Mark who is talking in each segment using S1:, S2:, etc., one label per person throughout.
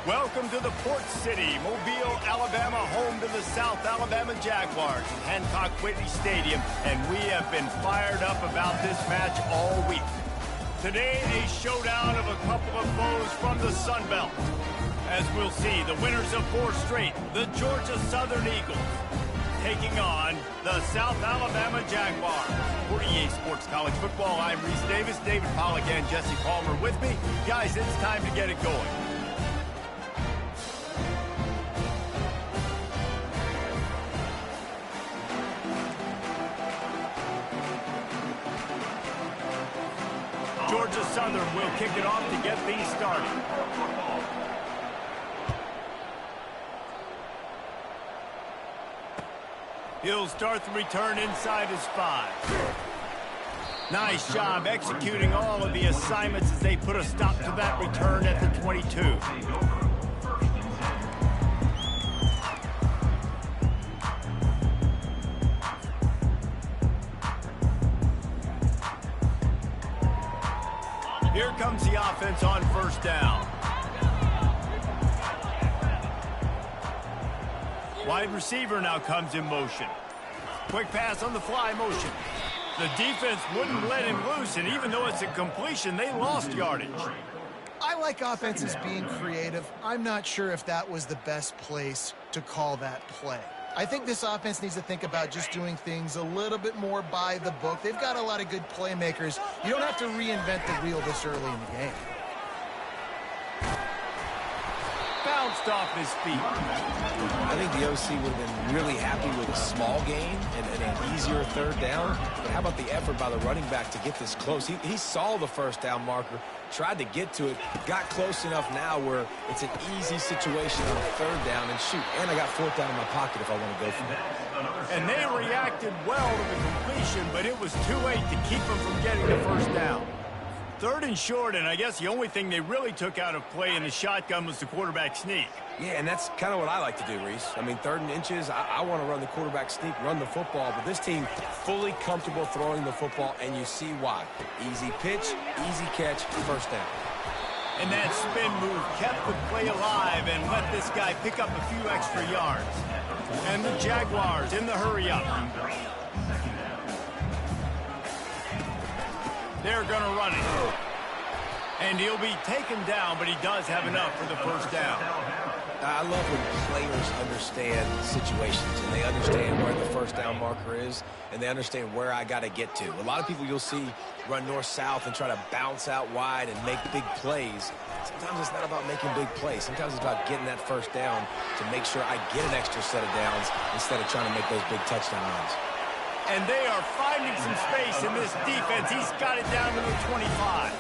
S1: Welcome to the Port City, Mobile, Alabama, home to the South Alabama Jaguars at Hancock Whitney Stadium, and we have been fired up about this match all week. Today, a showdown of a couple of foes from the Sun Belt. As we'll see, the winners of 4 straight, the Georgia Southern Eagles, taking on the South Alabama Jaguars. For EA Sports College Football, I'm Reese Davis, David Pollack, and Jesse Palmer with me. Guys, it's time to get it going. Georgia Southern will kick it off to get things started. He'll start the return inside his 5. Nice job executing all of the assignments as they put a stop to that return at the 22. Here comes the offense on first down. Wide receiver now comes in motion. Quick pass on the fly motion. The defense wouldn't let him loose, and even though it's a completion, they lost yardage.
S2: I like offenses being creative. I'm not sure if that was the best place to call that play. I think this offense needs to think about just doing things a little bit more by the book. They've got a lot of good playmakers. You don't have to reinvent the wheel this early in the game.
S1: Bounced off his feet.
S3: I think the OC would have been really happy with a small gain and an easier third down. But how about the effort by the running back to get this close? He saw the first down marker, tried to get to it, got close enough now where it's an easy situation on a third down, and shoot, and I got 4th down in my pocket if I want to go for it.
S1: And they reacted well to the completion, but it was too late to keep them from getting the first down. 3rd and short, and I guess the only thing they really took out of play in the shotgun was the quarterback sneak.
S3: Yeah, and that's kind of what I like to do, Reese. I mean, 3rd and inches, I want to run the quarterback sneak, run the football, but this team fully comfortable throwing the football, and you see why. Easy pitch, easy catch, first down.
S1: And that spin move kept the play alive and let this guy pick up a few extra yards. And the Jaguars in the hurry-up. They're going to run it. And he'll be taken down, but he does have enough for the first down.
S3: I love when players understand situations, and they understand where the first down marker is, and they understand where I got to get to. A lot of people you'll see run north-south and try to bounce out wide and make big plays. Sometimes it's not about making big plays. Sometimes it's about getting that first down to make sure I get an extra set of downs instead of trying to make those big touchdown runs.
S1: And they are finding some space in this defense. He's got it down to the 25.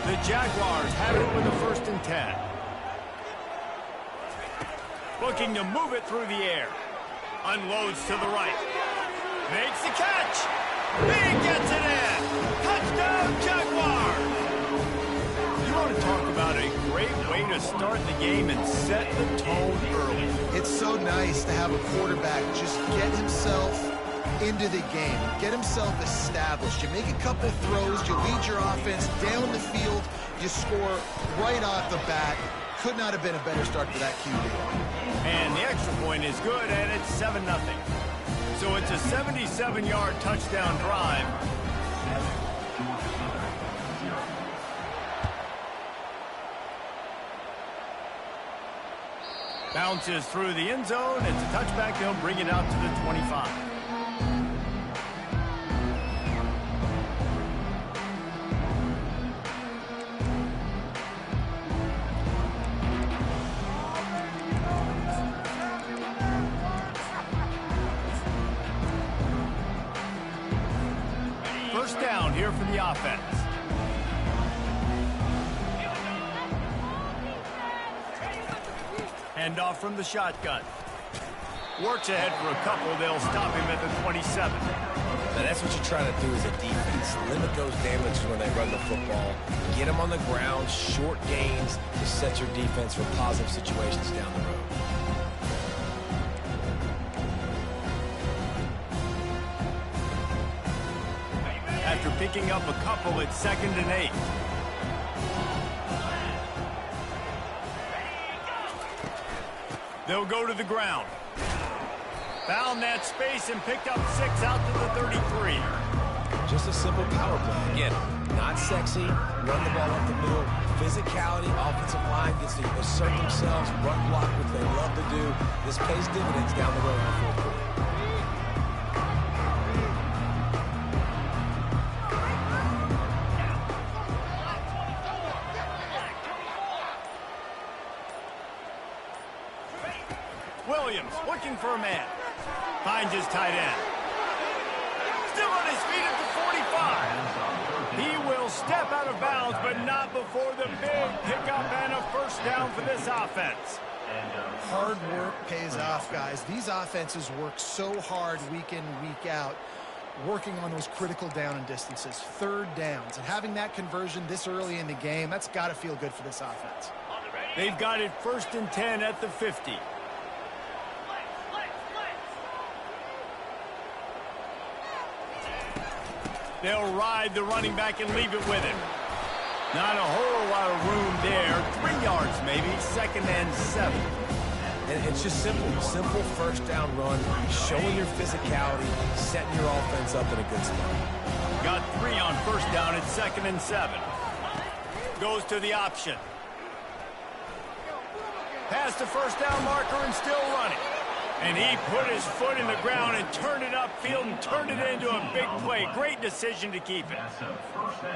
S1: The Jaguars have it with a 1st and 10. Looking to move it through the air. Unloads to the right. Makes the catch. He gets it in. Touchdown, Jaguars. You want to talk about a great way to start the game and set the tone early.
S2: It's so nice to have a quarterback just get himself into the game, get himself established. You make a couple throws, you lead your offense down the field, you score right off the bat. Could not have been a better start for that QB.
S1: And the extra point is good, and it's 7-0. So it's a 77-yard touchdown drive. Bounces through the end zone. It's a touchback. They'll bring it out to the 25. First down here for the offense. Handoff from the shotgun. Works ahead for a couple. They'll stop him at the 27.
S3: Now that's what you try to do as a defense. Limit those damages when they run the football. Get them on the ground, short gains to set your defense for positive situations down the road.
S1: After picking up a couple, it's 2nd and 8. They'll go to the ground. Found that space and picked up 6 out to the 33.
S3: Just a simple power play. Again, not sexy, run the ball up the middle. Physicality, offensive line gets to assert themselves, run block, which they love to do. This pays dividends down the road in the fourth quarter.
S1: Williams looking for a man. Finds his tight end. Still on his feet at the 45. He will step out of bounds, but not before the big pickup and a first down for this offense.
S2: Hard work pays off, guys. These offenses work so hard week in, week out, working on those critical down and distances, third downs. And having that conversion this early in the game, that's got to feel good for this offense.
S1: They've got it 1st and 10 at the 50. They'll ride the running back and leave it with him. Not a whole lot of room there. 3 yards maybe, 2nd and 7.
S3: And it's just simple. Simple first down run, showing your physicality, setting your offense up in a good spot.
S1: Got 3 on first down at 2nd and 7. Goes to the option. Past the first down marker and still running. And he put his foot in the ground and turned it upfield and turned it into a big play. Great decision to keep it.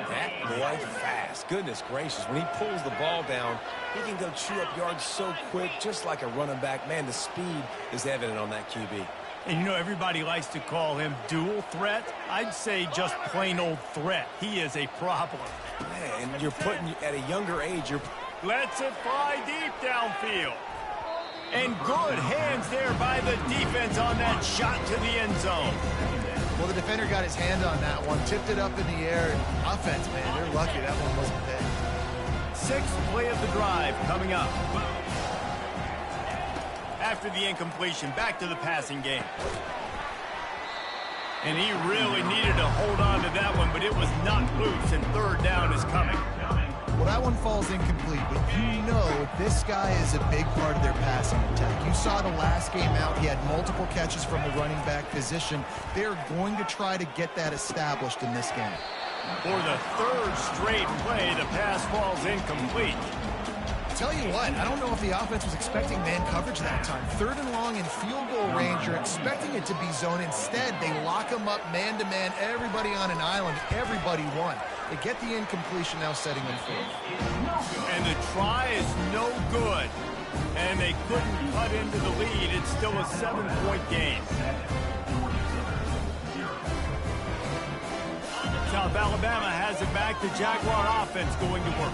S3: That boy fast. Goodness gracious. When he pulls the ball down, he can go chew up yards so quick, just like a running back. Man, the speed is evident on that QB.
S1: And you know, everybody likes to call him dual threat. I'd say just plain old threat. He is a problem.
S3: Man, and you're putting, at a younger age, you're...
S1: Lets it fly deep downfield. And good hands there by the defense on that shot to the end zone.
S2: Well, the defender got his hand on that one, tipped it up in the air. And offense, man, they're lucky that one wasn't big.
S1: 6th play of the drive coming up. After the incompletion, back to the passing game. And he really needed to hold on to that one, but it was not loose, and 3rd down is coming.
S2: Well, that one falls incomplete, but you know this guy is a big part of their passing attack. You saw the last game out. He had multiple catches from the running back position. They're going to try to get that established in this game.
S1: For the 3rd straight play, the pass falls incomplete.
S2: Tell you what, I don't know if the offense was expecting man coverage that time. 3rd and long in field goal range, you're expecting it to be zone. Instead, they lock them up man-to-man, everybody on an island, everybody won. They get the incompletion, now setting them free.
S1: And the try is no good. And they couldn't cut into the lead. It's still a 7-point game. South Alabama has it back. The Jaguar offense going to work.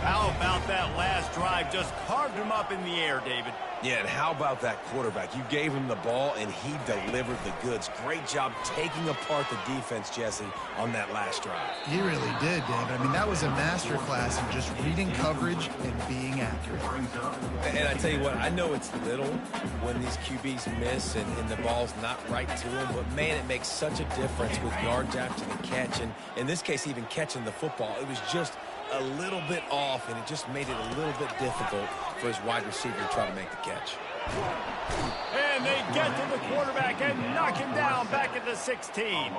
S1: How about that last drive? Just carved him up in the air, David.
S3: Yeah, and how about that quarterback? You gave him the ball, and he delivered the goods. Great job taking apart the defense, Jesse, on that last drive.
S2: He really did, David. I mean, that was a masterclass in just reading coverage and being accurate.
S3: And I tell you what, I know it's little when these QBs miss and the ball's not right to them, but, man, it makes such a difference with yards after the catch. And in this case, even catching the football, it was just a little bit off, and it just made it a little bit difficult for his wide receiver to try to make the catch.
S1: And they get to the quarterback and knock him down back at the 16.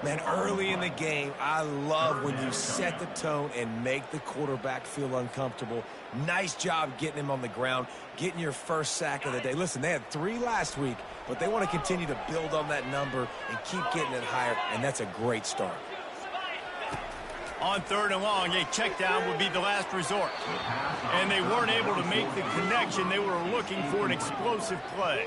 S3: Man, early in the game, I love when you set the tone and make the quarterback feel uncomfortable. Nice job getting him on the ground, getting your first sack of the day. Listen, they had 3 last week, but they want to continue to build on that number and keep getting it higher, and that's a great start.
S1: On 3rd and long, a check down would be the last resort. And they weren't able to make the connection. They were looking for an explosive play.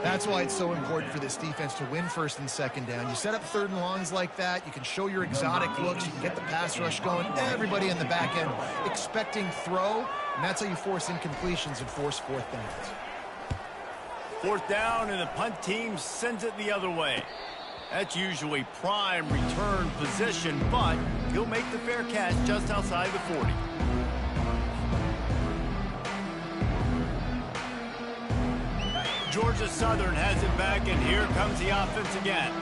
S2: That's why it's so important for this defense to win 1st and 2nd down. You set up 3rd and longs like that. You can show your exotic looks. You can get the pass rush going. Everybody in the back end expecting throw. And that's how you force incompletions and force 4th downs.
S1: 4th down, and the punt team sends it the other way. That's usually prime return position, but he'll make the fair catch just outside the 40. Georgia Southern has it back, and here comes the offense again.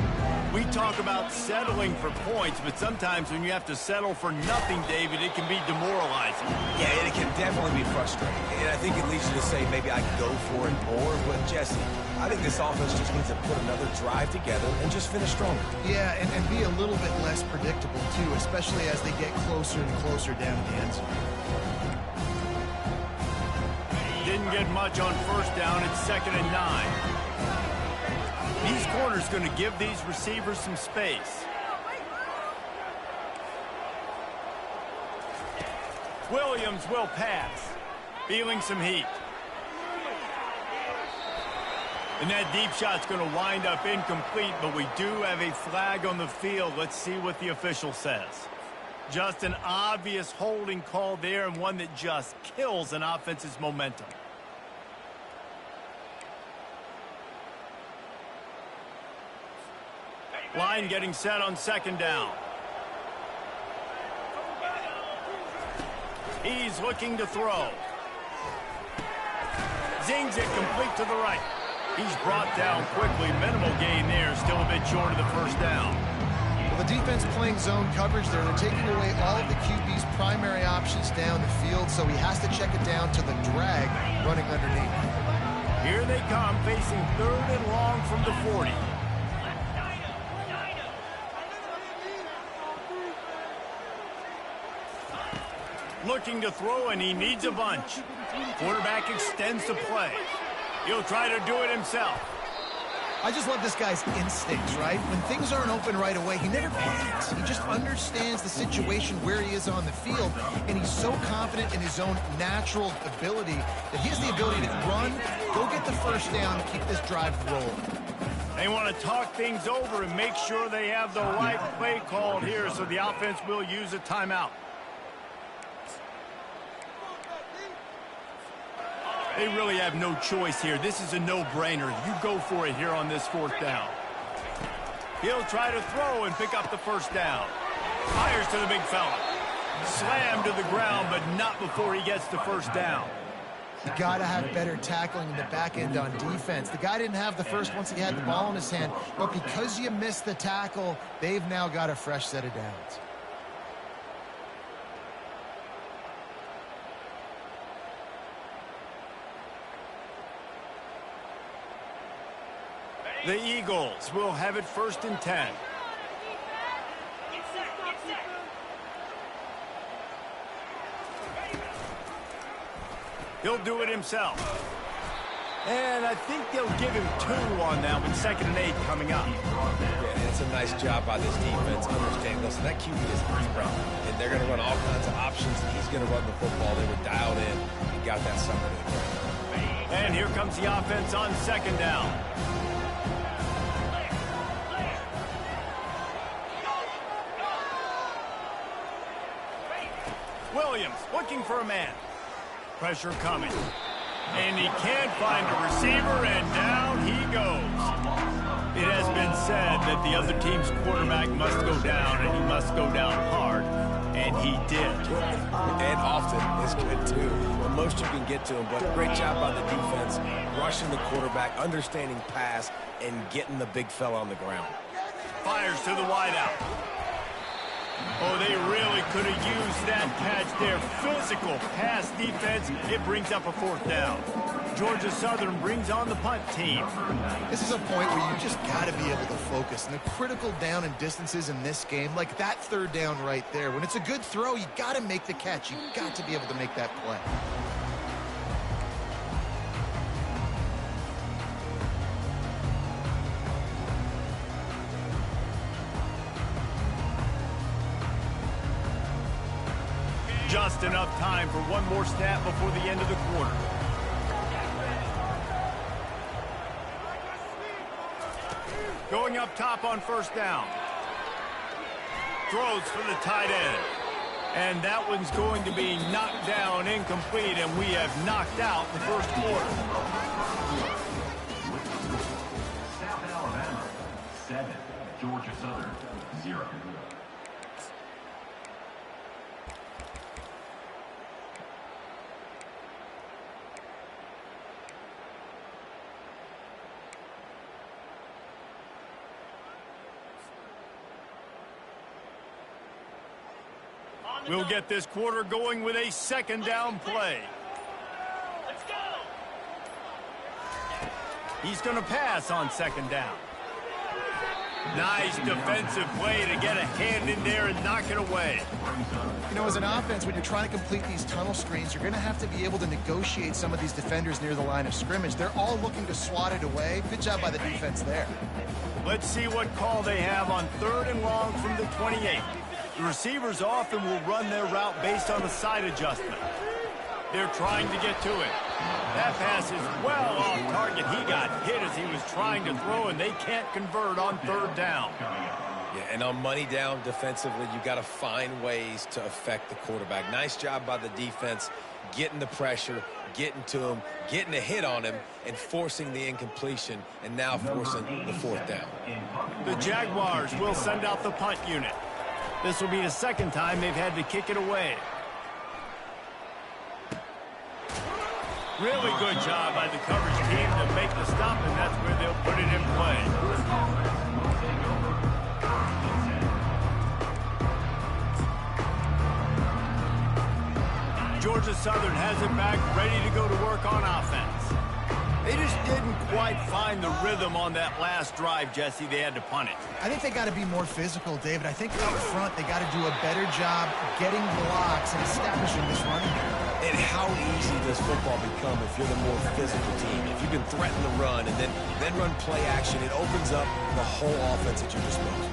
S1: We talk about settling for points, but sometimes when you have to settle for nothing, David, it can be demoralizing.
S3: Yeah, and it can definitely be frustrating. And I think it leads you to say maybe I could go for it more. But, Jesse, I think this offense just needs to put another drive together and just finish stronger.
S2: Yeah, and be a little bit less predictable, too, especially as they get closer and closer down to the end zone.
S1: Didn't get much on first down. It's 2nd and 9. These corners going to give these receivers some space. Williams will pass. Feeling some heat. And that deep shot's going to wind up incomplete, but we do have a flag on the field. Let's see what the official says. Just an obvious holding call there, and one that just kills an offense's momentum. Line getting set on 2nd down. He's looking to throw. Zings it complete to the right. He's brought down quickly. Minimal gain there. Still a bit short of the first down.
S2: Well, the defense playing zone coverage there. They're taking away all of the QB's primary options down the field, so he has to check it down to the drag running underneath.
S1: Here they come, facing 3rd and long from the 40. Looking to throw, and he needs a bunch. Quarterback extends the play. He'll try to do it himself.
S2: I just love this guy's instincts, right? When things aren't open right away, he never panics. He just understands the situation where he is on the field, and he's so confident in his own natural ability that he has the ability to run, go get the first down, and keep this drive rolling.
S1: They want to talk things over and make sure they have the right play called here, so the offense will use a timeout. They really have no choice here. This is a no-brainer. You go for it here on this 4th down. He'll try to throw and pick up the first down. Fires to the big fella. Slammed to the ground, but not before he gets the first down.
S2: You got to have better tackling in the back end on defense. The guy didn't have the first once he had the ball in his hand, but because you missed the tackle, they've now got a fresh set of downs.
S1: The Eagles will have it 1st and 10. He'll do it himself. And I think they'll give him 2 on that one. 2nd and 8 coming up.
S3: Yeah, it's a nice job by this defense understanding. Listen, that QB is deep, and they're going to run all kinds of options. He's going to run the football. They were dialed in and got that sucker to the ground.
S1: And here comes the offense on 2nd down. Williams looking for a man. Pressure coming. And he can't find a receiver, and down he goes. It has been said that the other team's quarterback must go down, and he must go down hard. And he did.
S3: And often is good, too. Well, most you can get to him, but great job by the defense, rushing the quarterback, understanding pass, and getting the big fella on the ground.
S1: Fires to the wideout. Oh, they really could have used that catch there. Physical pass defense. It brings up a 4th down. Georgia Southern brings on the punt team.
S2: This is a point where you just got to be able to focus. And the critical down and distances in this game, like that 3rd down right there, when it's a good throw, you got to make the catch. You got to be able to make that play.
S1: Just enough time for one more snap before the end of the quarter. Going up top on 1st down. Throws for the tight end. And that one's going to be knocked down incomplete, and we have knocked out the 1st quarter.
S4: South Alabama, 7. Georgia Southern, 0.
S1: We'll get this quarter going with a second down play. He's going to pass on second down. Nice defensive play to get a hand in there and knock it away.
S2: You know, as an offense, when you're trying to complete these tunnel screens, you're going to have to be able to negotiate some of these defenders near the line of scrimmage. They're all looking to swat it away. Good job by the defense there.
S1: Let's see what call they have on 3rd and long from the 28. The receivers often will run their route based on a side adjustment. They're trying to get to it. That pass is well off target. He got hit as he was trying to throw, and they can't convert on 3rd down.
S3: Yeah, and on money down defensively, you got to find ways to affect the quarterback. Nice job by the defense, getting the pressure, getting to him, getting a hit on him, and forcing the incompletion, and now forcing the 4th down.
S1: The Jaguars will send out the punt unit. This will be the second time they've had to kick it away. Really good job by the coverage team to make the stop, and that's where they'll put it in play. Georgia Southern has it back, ready to go to work on offense. They just didn't quite find the rhythm on that last drive, Jesse. They had to punt it.
S2: I think they got to be more physical, David. I think up front they got to do a better job getting blocks and establishing this running game.
S3: And how easy does football become if you're the more physical team? If you can threaten the run and then run play action, it opens up the whole offense at your disposal.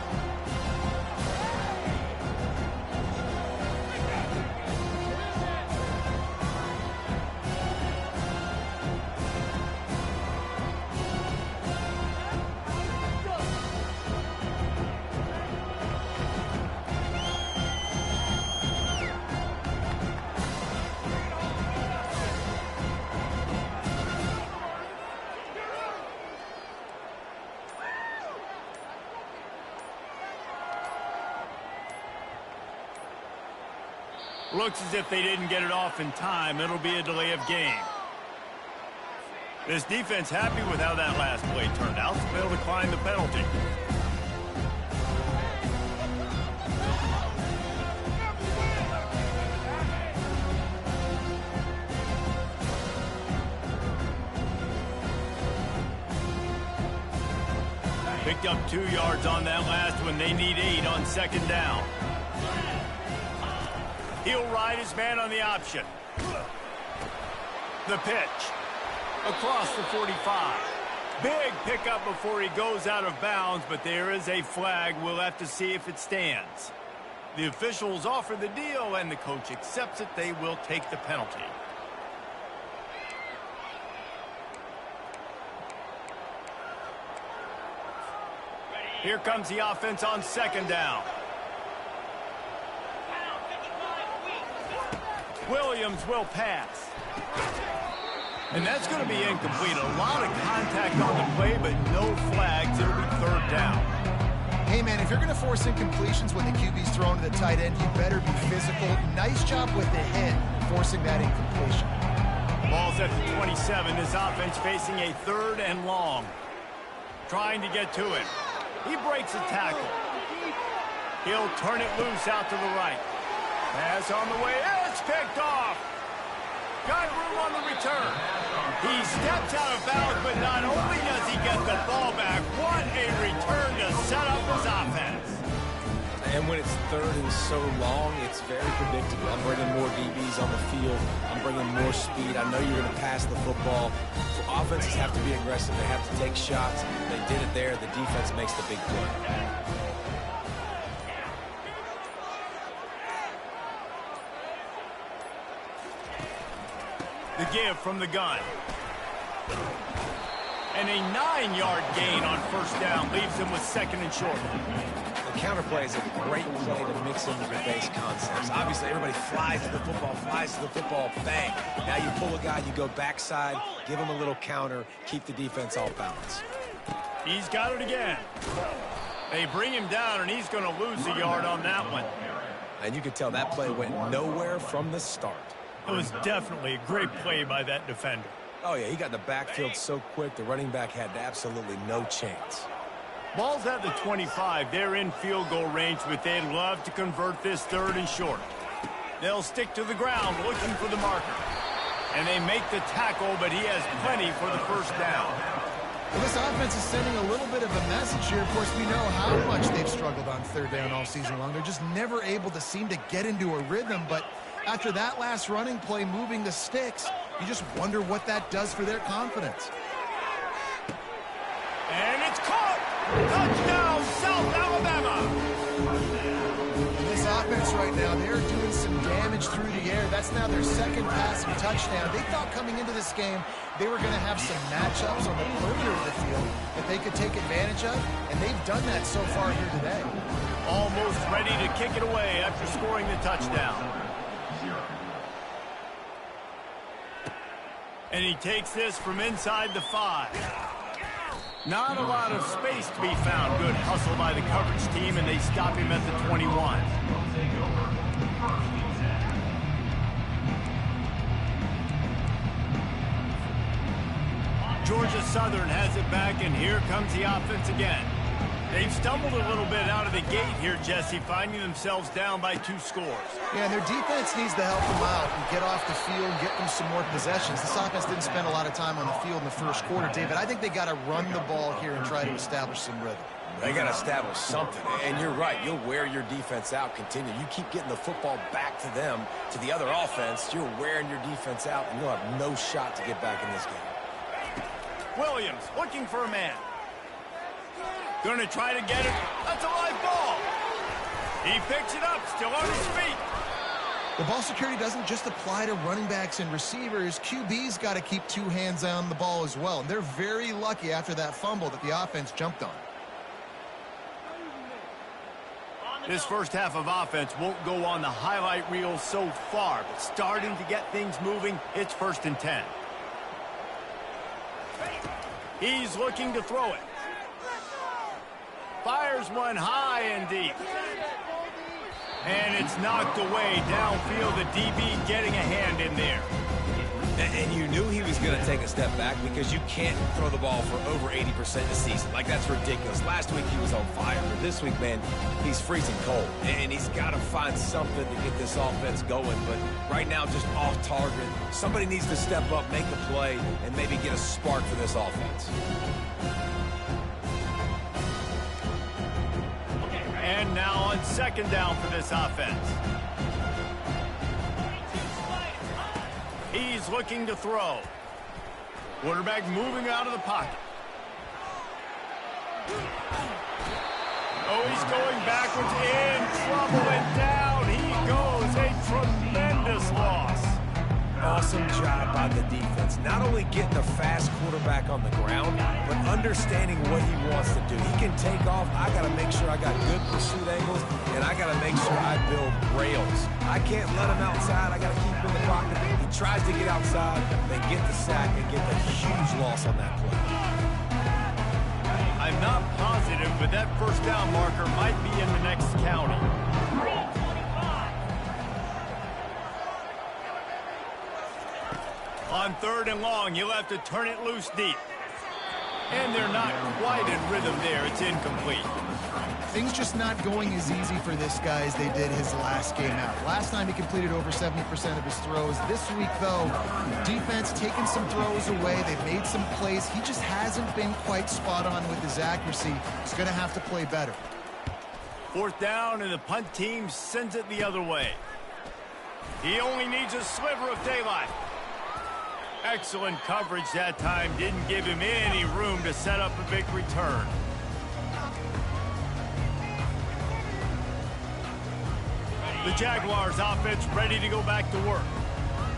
S1: Looks as if they didn't get it off in time. It'll be a delay of game. This defense happy with how that last play turned out, so they'll decline the penalty. Picked up 2 yards on that last one. They need 8 on second down. He'll ride his man on the option. The pitch. Across the 45. Big pickup before he goes out of bounds, but there is a flag. We'll have to see if it stands. The officials offer the deal, and the coach accepts it. They will take the penalty. Here comes the offense on second down. Williams will pass. And that's going to be incomplete. A lot of contact on the play, but no flags. It'll be 3rd down.
S2: Hey, man, if you're going to force incompletions when the QB's thrown to the tight end, you better be physical. Nice job with the hit, forcing that incompletion.
S1: Ball's at the 27. This offense facing a 3rd and long. Trying to get to it. He breaks a tackle. He'll turn it loose out to the right. Pass on the way. It's picked off. Got room on the return. He steps out of bounds, but not only does he get the ball back, what a return to set up his offense.
S3: And when it's 3rd and so long, it's very predictable. I'm bringing more DBs on the field. I'm bringing more speed. I know you're going to pass the football. So offenses have to be aggressive. They have to take shots. They did it there. The defense makes the big play.
S1: The give from the gun. And a 9-yard gain on 1st down leaves him with 2nd and short.
S3: The counterplay is a great play to mix in with your base concepts. Obviously, everybody flies to the football, bang. Now you pull a guy, you go backside, give him a little counter, keep the defense off balance.
S1: He's got it again. They bring him down, and he's going to lose a yard on that one.
S3: And you could tell that play went nowhere from the start.
S1: It was definitely a great play by that defender.
S3: Oh, yeah, he got in the backfield so quick, the running back had absolutely no chance.
S1: Ball's at the 25. They're in field goal range, but they'd love to convert this 3rd and short. They'll stick to the ground looking for the marker. And they make the tackle, but he has plenty for the first down.
S2: Well, this offense is sending a little bit of a message here. Of course, we know how much they've struggled on third down all season long. They're just never able to seem to get into a rhythm. But after that last running play, moving the sticks, you just wonder what that does for their confidence.
S1: And it's caught! Touchdown, South Alabama!
S2: This offense right now, they're doing some damage through the air. That's now their second passing touchdown. They thought coming into this game they were going to have some matchups on the perimeter of the field that they could take advantage of, and they've done that so far here today.
S1: Almost ready to kick it away after scoring the touchdown. And he takes this from inside the 5. Not a lot of space to be found. Good hustle by the coverage team, and they stop him at the 21. Georgia Southern has it back, and here comes the offense again. They've stumbled a little bit out of the gate here, Jesse, finding themselves down by 2 scores.
S2: Yeah, and their defense needs to help them out and get off the field and get them some more possessions. This offense didn't spend a lot of time on the field in the first quarter, David. I think they got to run the ball here and try to establish some rhythm.
S3: They got to establish something, and you're right. You'll wear your defense out, continue. You keep getting the football back to them, to the other offense, you're wearing your defense out, and you'll have no shot to get back in this game.
S1: Williams looking for a man. Going to try to get it. That's a live ball. He picks it up, still on his feet.
S2: The ball security doesn't just apply to running backs and receivers. QB's got to keep 2 hands on the ball as well. And they're very lucky after that fumble that the offense jumped on.
S1: This first half of offense won't go on the highlight reel so far, but starting to get things moving, it's 1st and 10. He's looking to throw it. Fires one high and deep. And it's knocked away downfield. The DB getting a hand in there.
S3: And you knew he was going to take a step back because you can't throw the ball for over 80% a season. Like, that's ridiculous. Last week he was on fire, but this week, man, he's freezing cold. And he's got to find something to get this offense going. But right now, just off target. Somebody needs to step up, make a play, and maybe get a spark for this offense.
S1: And now on 2nd down for this offense. He's looking to throw. Quarterback moving out of the pocket. Oh, he's going backwards, in trouble, and down he goes. A tremendous loss.
S3: Awesome job by the defense. Not only getting a fast quarterback on the ground, but understanding what he wants to do. He can take off. I got to make sure I got good pursuit angles, and I got to make sure I build rails. I can't let him outside. I got to keep him in the pocket. He tries to get outside, they get the sack, and get the huge loss on that play.
S1: I'm not positive, but that 1st down marker might be in the next county. On 3rd and long, you'll have to turn it loose deep. And they're not quite in rhythm there. It's incomplete.
S2: Things just not going as easy for this guy as they did his last game out. Last time he completed over 70% of his throws. This week, though, defense taking some throws away. They've made some plays. He just hasn't been quite spot on with his accuracy. He's going to have to play better.
S1: 4th down, and the punt team sends it the other way. He only needs a sliver of daylight. Excellent coverage that time. Didn't give him any room to set up a big return. The Jaguars offense ready to go back to work.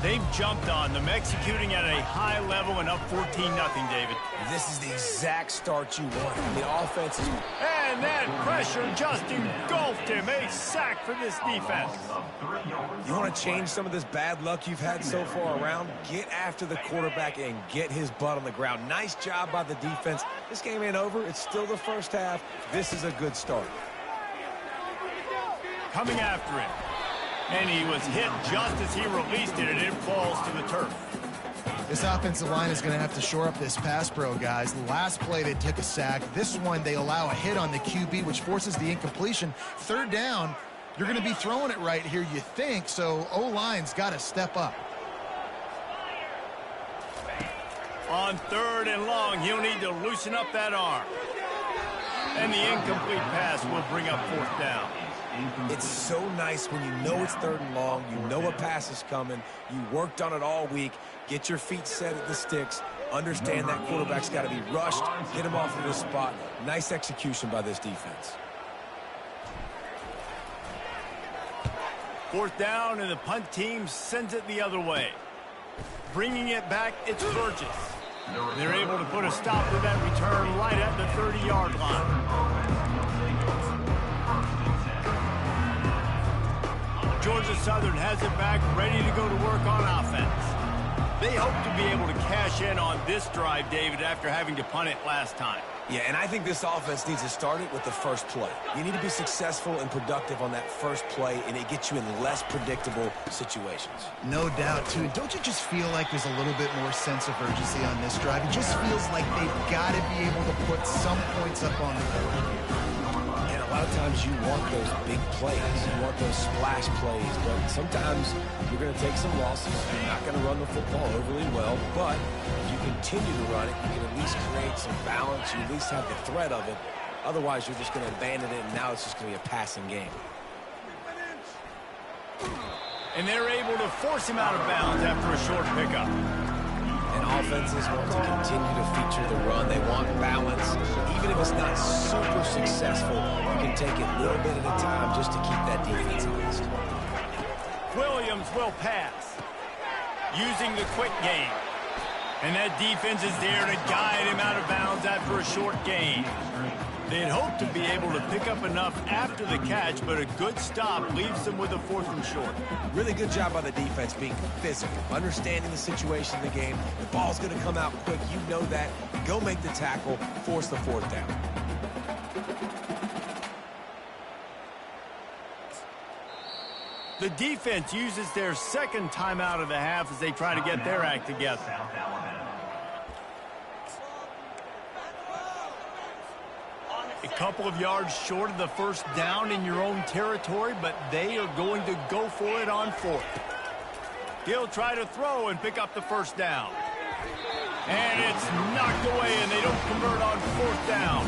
S1: They've jumped on them, executing at a high level and up 14-0, David.
S3: This is the exact start you want. The offense is...
S1: And that pressure just engulfed him. A sack for this defense.
S3: You want to change some of this bad luck you've had so far around? Get after the quarterback and get his butt on the ground. Nice job by the defense. This game ain't over. It's still the first half. This is a good start.
S1: Coming after him. And he was hit just as he released it, and it falls to the turf.
S2: This offensive line is going to have to shore up this pass pro, guys. The last play, they took a sack. This one, they allow a hit on the QB, which forces the incompletion. 3rd down, You're going to be throwing it right here, you think, so O-line's got to step up.
S1: On 3rd and long, he'll need to loosen up that arm. And the incomplete pass will bring up 4th down.
S3: It's so nice when you know it's 3rd and long, you know a pass is coming, you worked on it all week, get your feet set at the sticks, understand that quarterback's got to be rushed, get him off of this spot. Nice execution by this defense.
S1: 4th down, and the punt team sends it the other way. Bringing it back, it's Burgess. They're able to put a stop to that return right at the 30-yard line. Georgia Southern has it back, ready to go to work on offense. They hope to be able to cash in on this drive, David, after having to punt it last time.
S3: Yeah, and I think this offense needs to start it with the first play. You need to be successful and productive on that first play, and it gets you in less predictable situations.
S2: No doubt, too. Don't you just feel like there's a little bit more sense of urgency on this drive? It just feels like they've got to be able to put some points up on the board here.
S3: And a lot of times you want those big plays. You want those splash plays, but sometimes you're going to take some losses. You're not going to run the football overly well, but if you continue to run it, you can at least create some balance. You at least have the threat of it. Otherwise, you're just going to abandon it, and now it's just going to be a passing game.
S1: And they're able to force him out of bounds after a short pickup.
S3: And offenses want to continue to feature the run. They want balance. Even if it's not super successful, you can take it a little bit at a time just to keep that defense honest.
S1: Williams will pass, using the quick game. And that defense is there to guide him out of bounds after a short gain. They'd hope to be able to pick up enough after the catch, but a good stop leaves them with a 4th and short.
S3: Really good job by the defense being physical, understanding the situation in the game. The ball's going to come out quick. You know that. Go make the tackle, force the 4th down.
S1: The defense uses their 2nd timeout of the half as they try to get their act together. A couple of yards short of the 1st down in your own territory, but they are going to go for it on 4th. He'll try to throw and pick up the 1st down. And it's knocked away, and they don't convert on 4th down.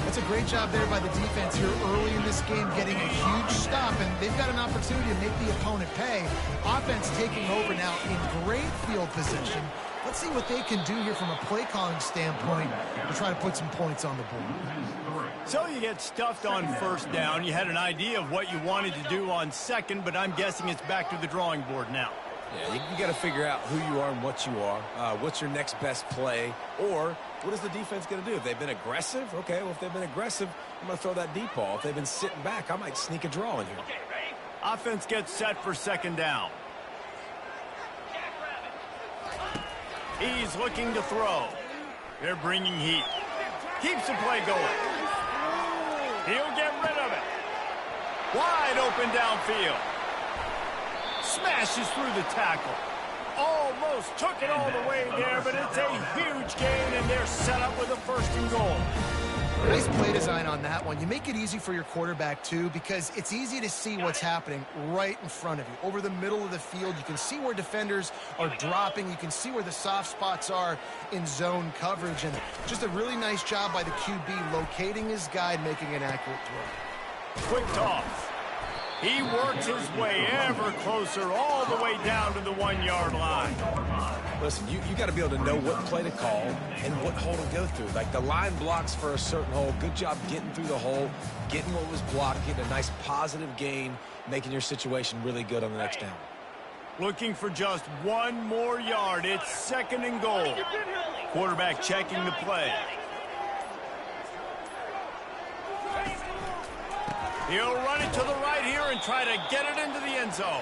S2: That's a great job there by the defense here early in this game, getting a huge stop, and they've got an opportunity to make the opponent pay. Offense taking over now in great field position. Let's see what they can do here from a play calling standpoint to try to put some points on the board.
S1: So you get stuffed on 1st down. You had an idea of what you wanted to do on 2nd, but I'm guessing it's back to the drawing board now.
S3: Yeah, you got to figure out who you are and what you are. What's your next best play? Or what is the defense going to do? If they've been aggressive, okay, well, if they've been aggressive, I'm going to throw that deep ball. If they've been sitting back, I might sneak a draw in here.
S1: Offense gets set for 2nd down. He's looking to throw. They're bringing heat. Keeps the play going. He'll get rid of it. Wide open downfield. Smashes through the tackle. Almost took it all the way there, but it's a huge gain, and they're set up with a 1st and goal.
S2: Nice play design on that one. You make it easy for your quarterback, too, because it's easy to see what's happening right in front of you. Over the middle of the field, you can see where defenders are dropping. You can see where the soft spots are in zone coverage. And just a really nice job by the QB locating his guy and making an accurate throw.
S1: Quick toss. He works his way ever closer all the way down to the 1-yard line.
S3: Listen, you got to be able to know what play to call and what hole to go through. Like the line blocks for a certain hole. Good job getting through the hole, getting what was blocked, getting a nice positive gain, making your situation really good on the next down.
S1: Looking for just 1 more yard. It's 2nd and goal. Quarterback checking the play. He'll run it to the right here and try to get it into the end zone.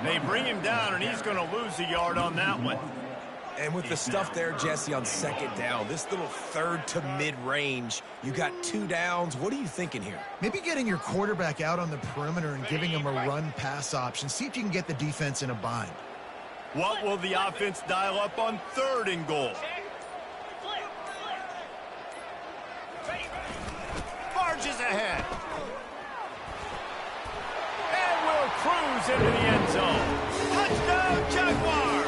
S1: They bring him down, and he's going to lose a yard on that one.
S3: And with the stuff there, Jesse, on 2nd down, this little 3rd to mid-range, you got 2 downs. What are you thinking here?
S2: Maybe getting your quarterback out on the perimeter and giving him a run-pass option. See if you can get the defense in a bind.
S1: What will the offense dial up on 3rd and goal? Barges ahead. moves into the end zone. Touchdown, Jaguars!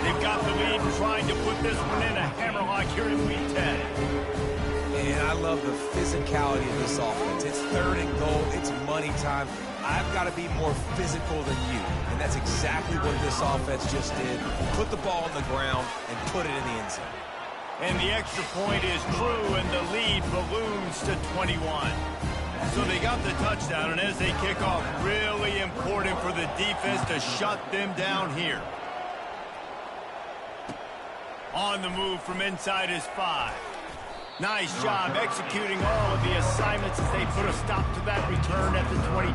S1: They've got the lead and trying to put this one in a hammerlock here in Week 10.
S3: And I love the physicality of this offense. It's 3rd and goal. It's money time. I've got to be more physical than you. And that's exactly what this offense just did. Put the ball on the ground and put it in the end zone.
S1: And the extra point is true, and the lead balloons to 21. So they got the touchdown, and as they kick off, really important for the defense to shut them down here. On the move from inside his 5. Nice job executing all of the assignments as they put a stop to that return at the 22.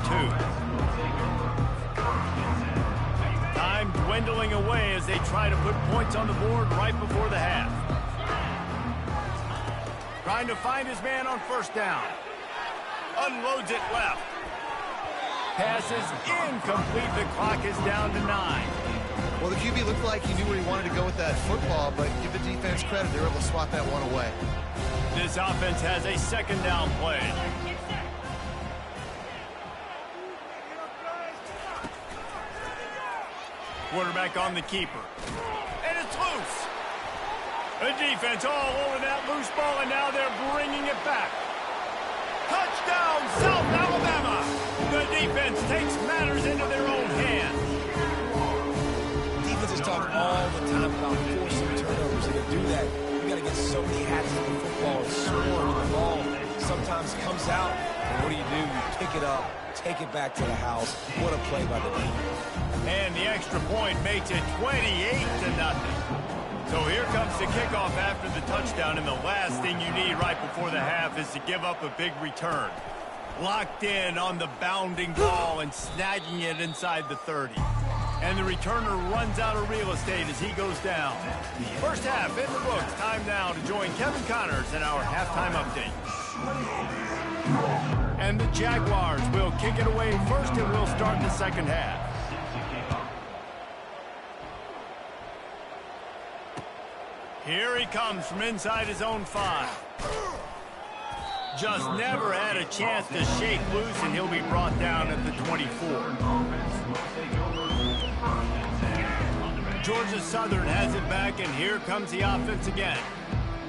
S1: Time dwindling away as they try to put points on the board right before the half. Trying to find his man on 1st down. Unloads it left. Passes incomplete. The clock is down to 9.
S2: Well, the QB looked like he knew where he wanted to go with that football, but give the defense credit. They were able to swat that one away.
S1: This offense has a 2nd down play. Quarterback on the keeper. And it's loose. The defense all over that loose ball, and now they're bringing it back. Touchdown, South Alabama. The defense takes matters into their own hands.
S3: Defenses talk all the time about forcing turnovers, and to do that, you got to get so many hats on the football and score when the ball sometimes comes out. And what do? You pick it up, take it back to the house. What a play by the defense.
S1: And the extra point makes it 28-0. So here comes the kickoff after the touchdown, and the last thing you need right before the half is to give up a big return. Locked in on the bounding ball and snagging it inside the 30. And the returner runs out of real estate as he goes down. First half in the books. Time now to join Kevin Connors in our halftime update. And the Jaguars will kick it away first, and we'll start the 2nd half. Here he comes from inside his own 5. Just never had a chance to shake loose, and he'll be brought down at the 24. Georgia Southern has it back, and here comes the offense again.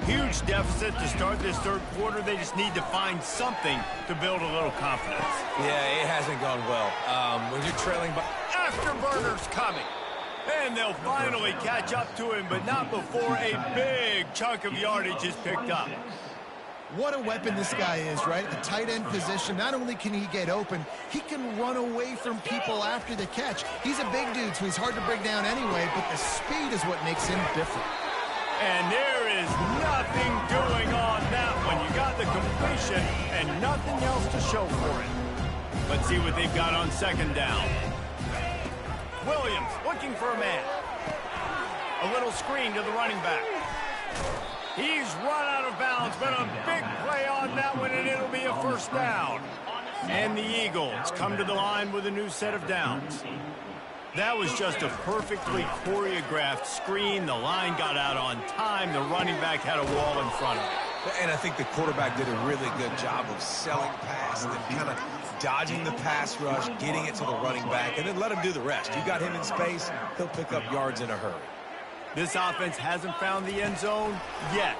S1: Huge deficit to start this 3rd quarter. They just need to find something to build a little confidence.
S3: Yeah, it hasn't gone well. When you're trailing by...
S1: Afterburners coming. And they'll finally catch up to him, but not before a big chunk of yardage is picked up.
S2: What a weapon this guy is, right? The tight end position. Not only can he get open, he can run away from people after the catch. He's a big dude, so he's hard to bring down anyway, but the speed is what makes him different.
S1: And there is nothing doing on that one. You got the completion and nothing else to show for it. Let's see what they've got on 2nd down. Williams looking for a man. A little screen to the running back. He's run out of bounds, but a big play on that one, and it'll be a 1st down. And the Eagles come to the line with a new set of downs. That was just a perfectly choreographed screen. The line got out on time. The running back had a wall in front of him.
S3: And I think the quarterback did a really good job of selling past and kind of dodging the pass rush, getting it to the running back, and then let him do the rest. You got him in space, he'll pick up yards in a hurry.
S1: This offense hasn't found the end zone yet.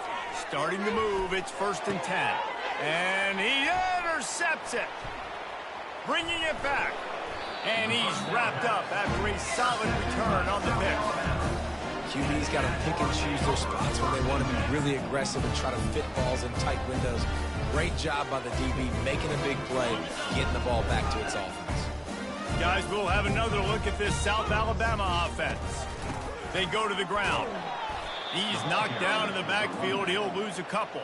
S1: Starting to move, it's 1st and 10. And he intercepts it. Bringing it back. And he's wrapped up after a solid return on the pick.
S3: QB's got to pick and choose their spots when they want to be really aggressive and try to fit balls in tight windows. Great job by the DB making a big play, getting the ball back to its offense.
S1: Guys, we'll have another look at this South Alabama offense. They go to the ground. He's knocked down in the backfield. He'll lose a couple.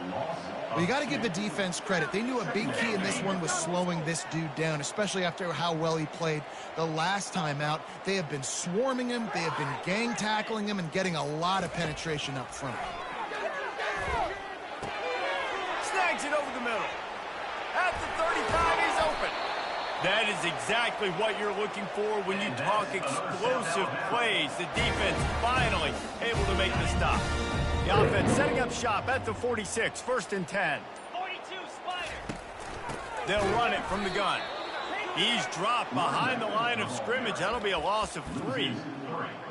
S2: Well, you got to give the defense credit. They knew a big key in this one was slowing this dude down, especially after how well he played the last time out. They have been swarming him. They have been gang tackling him and getting a lot of penetration up front.
S1: Snags it over the middle. At the 35, he's open. That is exactly what you're looking for when you talk explosive plays. The defense finally able to make the stop. The offense setting up shop at the 46, 1st and 10. 42, Spider. They'll run it from the gun. He's dropped behind the line of scrimmage. That'll be a loss of 3.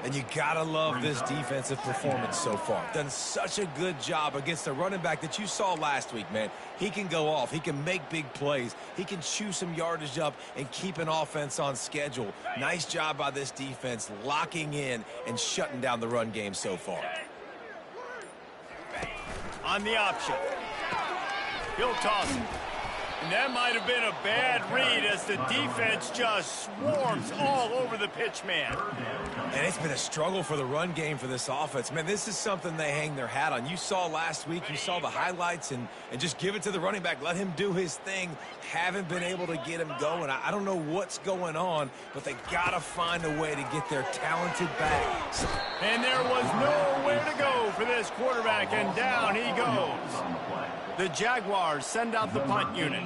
S3: And you gotta love this defensive performance so far. Done such a good job against the running back that you saw last week, man. He can go off. He can make big plays. He can chew some yardage up and keep an offense on schedule. Nice job by this defense locking in and shutting down the run game so far.
S1: On the option. He'll toss it. And that might have been a bad read as the defense just swarms all over the pitch man.
S3: And it's been a struggle for the run game for this offense. Man, this is something they hang their hat on. You saw last week, you saw the highlights, and just give it to the running back. Let him do his thing. Haven't been able to get him going. I don't know what's going on, but they got to find a way to get their talented back.
S1: And there was nowhere to go for this quarterback, and down he goes. The Jaguars send out the punt unit.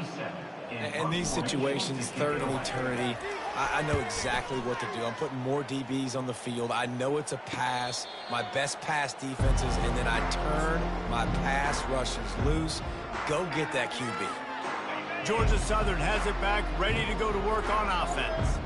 S3: In these situations, third and eternity, I know exactly what to do. I'm putting more DBs on the field. I know it's a pass, my best pass defenses, and then I turn my pass rushes loose. Go get that QB.
S1: Georgia Southern has it back, ready to go to work on offense.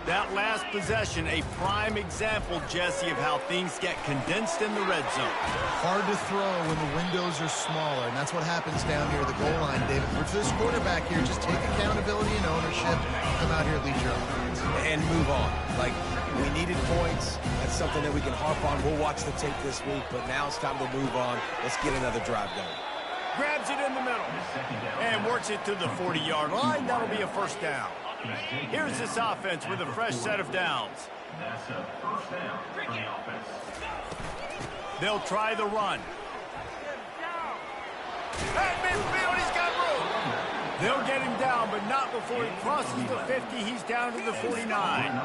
S1: That last possession, a prime example, Jesse, of how things get condensed in the red zone.
S2: Hard to throw when the windows are smaller, and that's what happens down here at the goal line, David. For this quarterback here, just take accountability and ownership. Come out here, lead your offense.
S3: And move on. Like, we needed points. That's something that we can harp on. We'll watch the tape this week, but now it's time to move on. Let's get another drive going.
S1: Grabs it in the middle and works it to the 40-yard line. That'll be a first down. Here's this offense with a fresh set of downs.
S4: That's a first down for the offense.
S1: They'll try the run. At midfield, he's got room. They'll get him down, but not before he crosses the 50. He's down to the 49.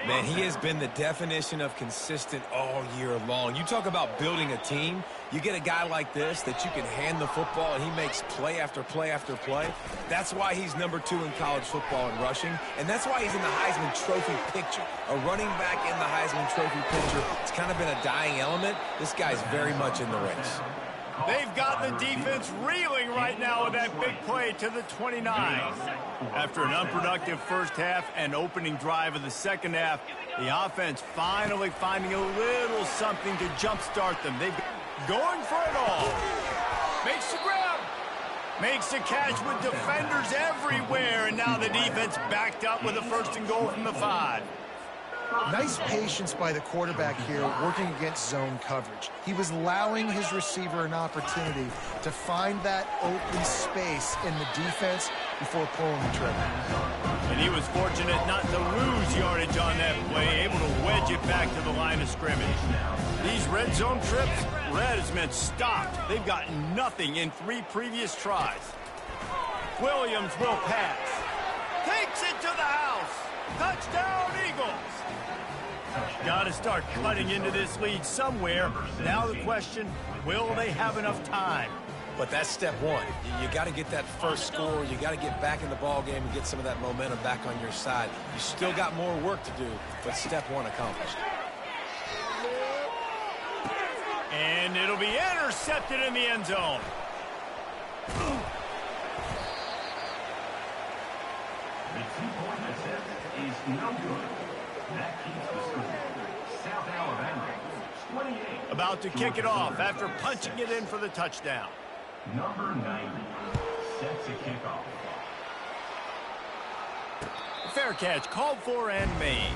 S3: Man, he has been the definition of consistent all year long. You talk about building a team. You get a guy like this that you can hand the football and he makes play after play after play. That's why he's number 2 in college football in rushing, and that's why he's in the Heisman Trophy picture. A running back in the Heisman Trophy picture. It's kind of been a dying element. This guy's very much in the race.
S1: They've got the defense reeling right now with that big play to the 29. After an unproductive first half and opening drive of the second half, the offense finally finding a little something to jumpstart them. They've going for it all. Makes the grab. Makes the catch with defenders everywhere, and now the defense backed up with a first and goal from the 5.
S2: Nice patience by the quarterback here working against zone coverage. He was allowing his receiver an opportunity to find that open space in the defense before pulling the trigger.
S1: And he was fortunate not to lose yardage on that play, able to wedge it back to the line of scrimmage. These red zone trips, red has meant stopped. They've gotten nothing in 3 previous tries. Williams will pass. Takes it to the house. Touchdown, Eagles. Got to start cutting into this lead somewhere. Now the question, will they have enough time?
S3: But that's step 1. You got to get that first score. You got to get back in the ball game and get some of that momentum back on your side. You still got more work to do, but step 1 accomplished.
S1: And it'll be intercepted in the end zone.
S4: The 2-point attempt is no good. That keeps the score. South Alabama, 28.
S1: About to kick it off after punching it in for the touchdown.
S4: Number 90 sets a kickoff.
S1: Fair catch called for and made.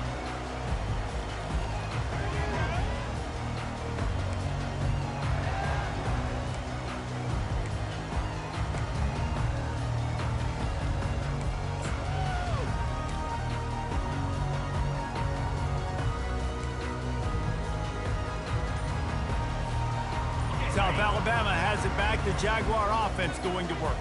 S1: South Alabama has it back. The Jaguar offense going to work.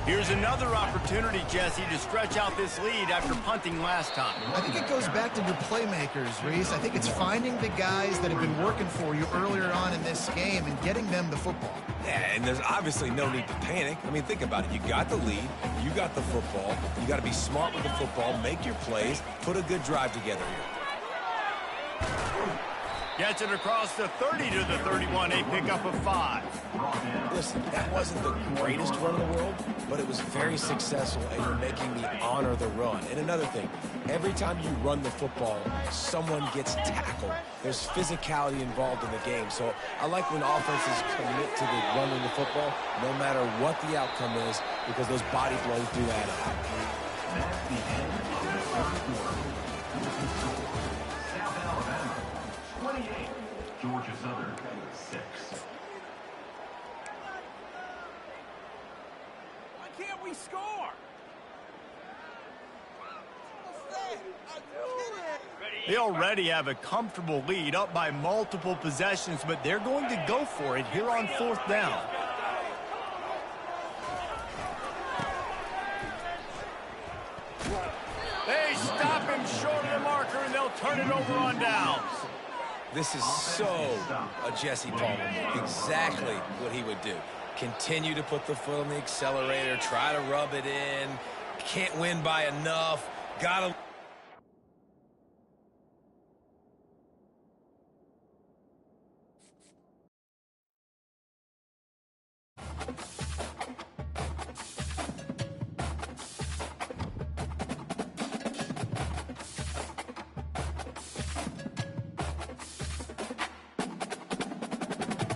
S1: Here's another opportunity, Jesse, to stretch out this lead after punting last time.
S2: I think it goes back to your playmakers, Reese. I think it's finding the guys that have been working for you earlier on in this game and getting them the football.
S3: Yeah, and there's obviously no need to panic. I mean, think about it. You got the lead. You got the football. You got to be smart with the football. Make your plays. Put a good drive together here.
S1: Gets it across the 30 to the 31, a pickup of 5.
S3: Listen, that wasn't the greatest run in the world, but it was very successful, and you're making me honor the run. And another thing, every time you run the football, someone gets tackled. There's physicality involved in the game. So I like when offenses commit to the running the football, no matter what the outcome is, because those body blows do add up.
S4: That's the end of the first quarter. South Alabama, 28. Georgia Southern, 6.
S3: Why can't we score?
S1: They already have a comfortable lead, up by multiple possessions, but they're going to go for it here on 4th down. They stop him short of the marker, and they'll turn it over on downs.
S3: This is so a Jesse Palmer move. Exactly what he would do. Continue to put the foot on the accelerator, try to rub it in. Can't win by enough. Gotta